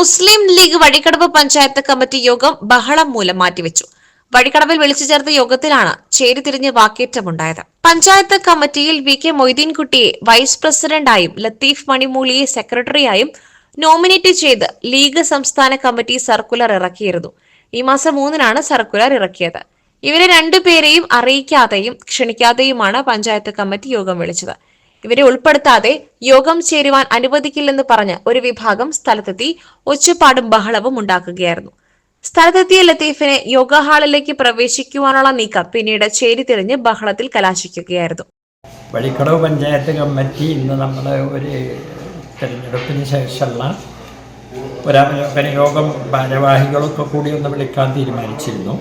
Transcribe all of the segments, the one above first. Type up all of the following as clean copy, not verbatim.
മുസ്ലിം league Vazhikkadavu panchayat committee യോഗം ബഹളം മൂലം മാറ്റിവെച്ചു. വഴിക്കടവിൽ വിളിച്ചു ചേർത്ത യോഗത്തിലാണ് ചേരിതിരിഞ്ഞ് വാക്കേറ്റമുണ്ടായത്. പഞ്ചായത്ത് കമ്മിറ്റിയിൽ VK മൊയ്തീൻകുട്ടിയെ വൈസ് പ്രസിഡന്റായും ലത്തീഫ് മണിമൂളിയെ സെക്രട്ടറിയായും നോമിനേറ്റ് ചെയ്ത് ലീഗ് സംസ്ഥാന കമ്മിറ്റി സർക്കുലർ ഇറക്കിയിരുന്നു. ഈ മാസം 3-നാണ് സർക്കുലർ ഇറക്കിയത്. ഇവരെ രണ്ടുപേരെയും അറിയിക്കാതെയും ക്ഷണിക്കാതെയുമാണ് പഞ്ചായത്ത് കമ്മിറ്റി യോഗം വിളിച്ചത്. ഇവരെ ഉൾപ്പെടുത്താതെ യോഗം ചേരുവാൻ അനുവദിക്കില്ലെന്ന് പറഞ്ഞ് ഒരു വിഭാഗം സ്ഥലത്തെത്തി ഒച്ചപ്പാടും ബഹളവും ഉണ്ടാക്കുകയായിരുന്നു. സ്ഥലത്തെത്തിയ ലത്തീഫിനെ യോഗ ഹാളിലേക്ക് പ്രവേശിക്കുവാനുള്ള നീക്കം പിന്നീട് ചേരിതിരിഞ്ഞ് ബഹളത്തിൽ കലാശിക്കുകയായിരുന്നു. വഴിക്കടവ് പഞ്ചായത്ത് കമ്മിറ്റി ഇന്ന് നമ്മൾ ഒരു തെരഞ്ഞെടുപ്പിന് ശേഷമുള്ള ഒരവലോകന യോഗം ഭാരവാഹികളൊക്കെ കൂടി ഒന്ന് വിളിക്കാൻ തീരുമാനിച്ചിരുന്നു.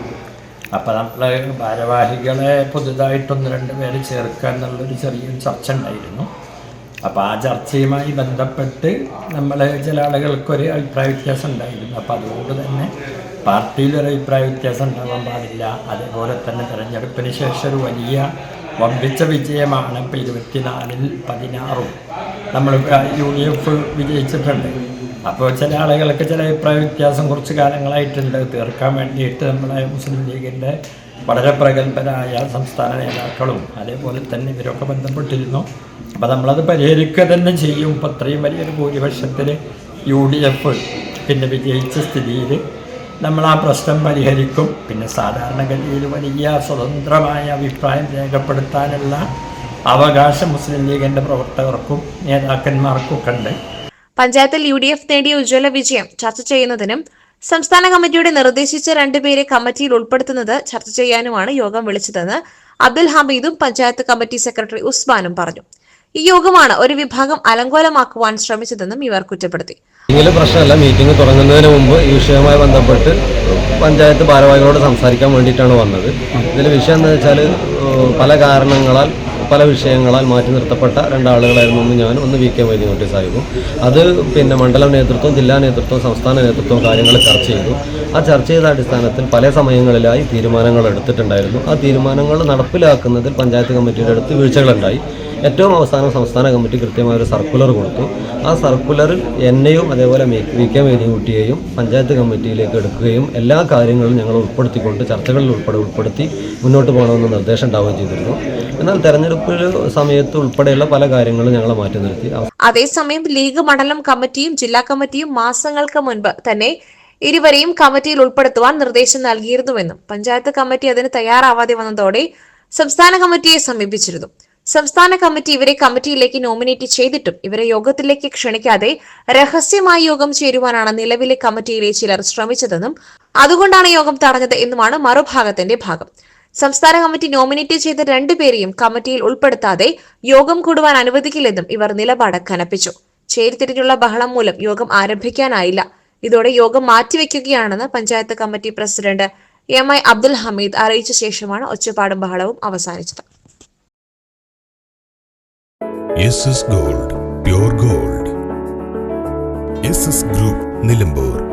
അപ്പോൾ നമ്മൾ ഭാരവാഹികളെ പുതുതായിട്ടൊന്ന് 2 പേര് ചേർക്കുക എന്നുള്ളൊരു ചെറിയൊരു ചർച്ച ഉണ്ടായിരുന്നു. അപ്പോൾ ആ ചർച്ചയുമായി ബന്ധപ്പെട്ട് നമ്മൾ ചില ആളുകൾക്കൊരു അഭിപ്രായ വ്യത്യാസം ഉണ്ടായിരുന്നു. അപ്പോൾ അതുകൊണ്ട് തന്നെ പാർട്ടിയിലൊരു അഭിപ്രായ വ്യത്യാസം ഉണ്ടാകാൻ പാടില്ല. അതേപോലെ തന്നെ തെരഞ്ഞെടുപ്പിന് ശേഷം ഒരു വലിയ വമ്പിച്ച വിജയമാണ്. ഇപ്പോൾ 24-ൽ 16 നമ്മൾ UDF വിജയിച്ചിട്ടുണ്ട്. അപ്പോൾ ചില ആളുകൾക്ക് ചില അഭിപ്രായ വ്യത്യാസം കുറച്ച് കാലങ്ങളായിട്ടുണ്ട്. തീർക്കാൻ വേണ്ടിയിട്ട് നമ്മളെ മുസ്ലിം ലീഗിൻ്റെ വളരെ പ്രഗത്ഭരായ സംസ്ഥാന നേതാക്കളും അതേപോലെ തന്നെ ഇവരൊക്കെ ബന്ധപ്പെട്ടിരുന്നു. അപ്പോൾ നമ്മളത് പരിഹരിക്കുക തന്നെ ചെയ്യും. ഇപ്പോൾ അത്രയും വലിയൊരു ഭൂരിപക്ഷത്തിൽ UDF പിന്നെ വിജയിച്ച സ്ഥിതിയിൽ നമ്മൾ ആ പ്രശ്നം പരിഹരിക്കും. പിന്നെ സാധാരണഗതിയിൽ വലിയ സ്വതന്ത്രമായ അഭിപ്രായം രേഖപ്പെടുത്താനുള്ള അവകാശം മുസ്ലിം ലീഗിൻ്റെ പ്രവർത്തകർക്കും നേതാക്കന്മാർക്കും ഒക്കെ ഉണ്ട്. പഞ്ചായത്തിൽ UDF നേടിയ ഉജ്ജ്വല വിജയം ചർച്ച ചെയ്യുന്നതിനും സംസ്ഥാന കമ്മിറ്റിയുടെ നിർദ്ദേശിച്ച 2 പേരെ കമ്മിറ്റിയിൽ ഉൾപ്പെടുത്തുന്നത് ചർച്ച ചെയ്യാനുമാണ് യോഗം വിളിച്ചതെന്ന് അബ്ദുൽ ഹമീദും പഞ്ചായത്ത് കമ്മിറ്റി സെക്രട്ടറി ഉസ്മാനും പറഞ്ഞു. ഈ യോഗമാണ് ഒരു വിഭാഗം അലങ്കോലമാക്കുവാൻ ശ്രമിച്ചതെന്നും ഇവർ കുറ്റപ്പെടുത്തി. പ്രശ്നമല്ല, മീറ്റിംഗ് തുടങ്ങുന്നതിന് മുമ്പ് ഈ വിഷയവുമായി ബന്ധപ്പെട്ട് പഞ്ചായത്ത് ഭാരവാഹികളോട് സംസാരിക്കാൻ വേണ്ടിയിട്ടാണ് വന്നത്. ഇതിൽ വിഷയം എന്ന് വെച്ചാൽ പല കാരണങ്ങളാൽ പല വിഷയങ്ങളാൽ മാറ്റി നിർത്തപ്പെട്ട 2 ആളുകളായിരുന്നു. ഒന്ന് ഞാനും ഒന്ന് VK മൊയ്തീൻകുട്ടി സാഹിബും. അത് പിന്നെ മണ്ഡലം നേതൃത്വം, ജില്ലാ നേതൃത്വം, സംസ്ഥാന നേതൃത്വം കാര്യങ്ങൾ ചർച്ച ചെയ്തു. ആ ചർച്ച ചെയ്ത അടിസ്ഥാനത്തിൽ പല സമയങ്ങളിലായി തീരുമാനങ്ങൾ എടുത്തിട്ടുണ്ടായിരുന്നു. ആ തീരുമാനങ്ങൾ നടപ്പിലാക്കുന്നതിൽ പഞ്ചായത്ത് കമ്മിറ്റിയുടെ അടുത്ത് വീഴ്ചകളുണ്ടായി. ഏറ്റവും അവസാനം സംസ്ഥാന കമ്മിറ്റി കൃത്യമായ ഒരു സർക്കുലർ കൊടുത്തു. ആ സർക്കുലറിൽ എന്നെയും അതേപോലെ VK മൊയ്തീൻകുട്ടിയെയും പഞ്ചായത്ത് കമ്മിറ്റിയിലേക്ക് എടുക്കുകയും എല്ലാ കാര്യങ്ങളും ഞങ്ങൾ ഉൾപ്പെടുത്തിക്കൊണ്ട് ചർച്ചകളിൽ ഉൾപ്പെടുത്തി മുന്നോട്ട് പോകണമെന്ന് നിർദ്ദേശം ഉണ്ടാവുകയും ചെയ്തിരുന്നു. എന്നാൽ തെരഞ്ഞെടുപ്പ് സമയത്ത് ഉൾപ്പെടെയുള്ള പല കാര്യങ്ങളും ഞങ്ങൾ മാറ്റി നിർത്തി. അതേസമയം ലീഗ് മണ്ഡലം കമ്മിറ്റിയും ജില്ലാ കമ്മിറ്റിയും മാസങ്ങൾക്ക് മുൻപ് തന്നെ ഇരുവരെയും കമ്മിറ്റിയിൽ ഉൾപ്പെടുത്തുവാൻ നിർദ്ദേശം നൽകിയിരുന്നുവെന്നും പഞ്ചായത്ത് കമ്മിറ്റി അതിന് തയ്യാറാവാതെ വന്നതോടെ സംസ്ഥാന കമ്മിറ്റിയെ സമീപിച്ചിരുന്നു. സംസ്ഥാന കമ്മിറ്റി ഇവരെ കമ്മിറ്റിയിലേക്ക് നോമിനേറ്റ് ചെയ്തിട്ടും ഇവരെ യോഗത്തിലേക്ക് ക്ഷണിക്കാതെ രഹസ്യമായി യോഗം ചേരുവാനാണ് നിലവിലെ കമ്മിറ്റിയിലെ ചിലർ ശ്രമിച്ചതെന്നും അതുകൊണ്ടാണ് യോഗം തടഞ്ഞത് എന്നുമാണ് മറുഭാഗത്തിന്റെ ഭാഗം. സംസ്ഥാന കമ്മിറ്റി നോമിനേറ്റ് ചെയ്ത 2 പേരെയും കമ്മിറ്റിയിൽ ഉൾപ്പെടുത്താതെ യോഗം കൂടുവാൻ അനുവദിക്കില്ലെന്നും ഇവർ നിലപാട് കനപ്പിച്ചു. ചേരിതിരിഞ്ഞുള്ള ബഹളം മൂലം യോഗം ആരംഭിക്കാനായില്ല. ഇതോടെ യോഗം മാറ്റിവെക്കുകയാണെന്ന് panchayat committee president MI Abdul Hameed അറിയിച്ച ശേഷമാണ് ഒച്ചപ്പാടും ബഹളവും അവസാനിച്ചത്. SS Gold, Pure Gold. SS Group, Nilambur.